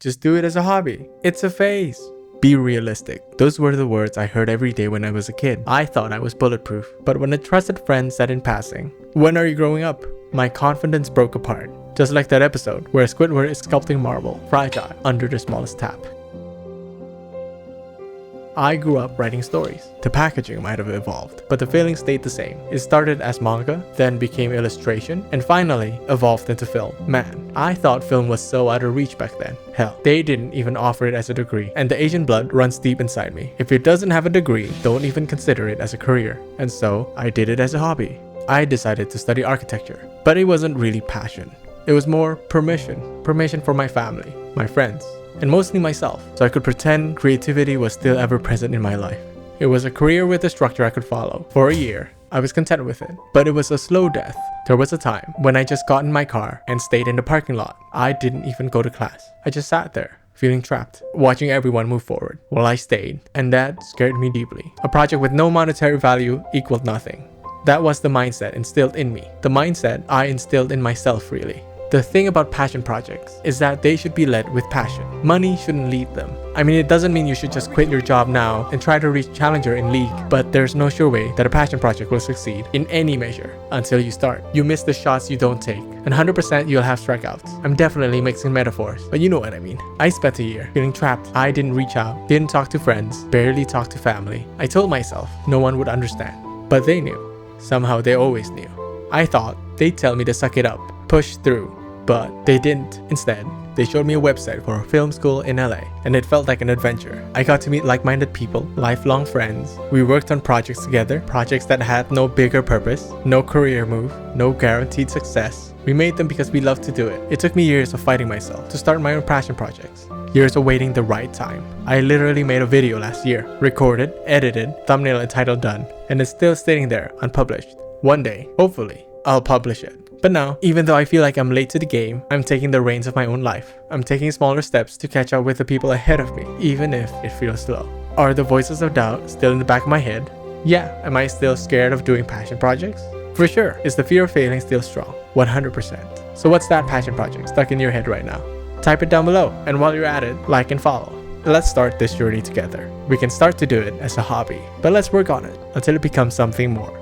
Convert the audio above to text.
Just do it as a hobby. It's a phase. Be realistic. Those were the words I heard every day when I was a kid. I thought I was bulletproof. But when a trusted friend said in passing, "When are you growing up?" my confidence broke apart. Just like that episode where Squidward is sculpting marble, fragile, under the smallest tap. I grew up writing stories. The packaging might have evolved, but the feeling stayed the same. It started as manga, then became illustration, and finally evolved into film. Man, I thought film was so out of reach back then. Hell, they didn't even offer it as a degree, and the Asian blood runs deep inside me. If it doesn't have a degree, don't even consider it as a career. And so, I did it as a hobby. I decided to study architecture, but it wasn't really passion. It was more permission. Permission for my family, my friends, and mostly myself, so I could pretend creativity was still ever present in my life. It was a career with a structure I could follow. For a year, I was content with it, but it was a slow death. There was a time when I just got in my car and stayed in the parking lot. I didn't even go to class. I just sat there, feeling trapped, watching everyone move forward while I stayed, and that scared me deeply. A project with no monetary value equaled nothing. That was the mindset instilled in me. The mindset I instilled in myself, really. The thing about passion projects is that they should be led with passion. Money shouldn't lead them. I mean, it doesn't mean you should just quit your job now and try to reach challenger in league, but there's no sure way that a passion project will succeed in any measure until you start. You miss the shots you don't take, and 100% you'll have strikeouts. I'm definitely mixing metaphors, but you know what I mean. I spent a year feeling trapped. I didn't reach out, didn't talk to friends, barely talked to family. I told myself no one would understand, but they knew. Somehow they always knew. I thought they'd tell me to suck it up, push through. But they didn't. Instead, they showed me a website for a film school in LA, and it felt like an adventure. I got to meet like-minded people, lifelong friends. We worked on projects together, projects that had no bigger purpose, no career move, no guaranteed success. We made them because we loved to do it. It took me years of fighting myself to start my own passion projects. Years of waiting the right time. I literally made a video last year, recorded, edited, thumbnail and title done, and it's still sitting there unpublished. One day, hopefully, I'll publish it. But now, even though I feel like I'm late to the game, I'm taking the reins of my own life. I'm taking smaller steps to catch up with the people ahead of me, even if it feels slow. Are the voices of doubt still in the back of my head? Yeah. Am I still scared of doing passion projects? For sure. Is the fear of failing still strong? 100%. So what's that passion project stuck in your head right now? Type it down below, and while you're at it, like and follow. Let's start this journey together. We can start to do it as a hobby, but let's work on it until it becomes something more.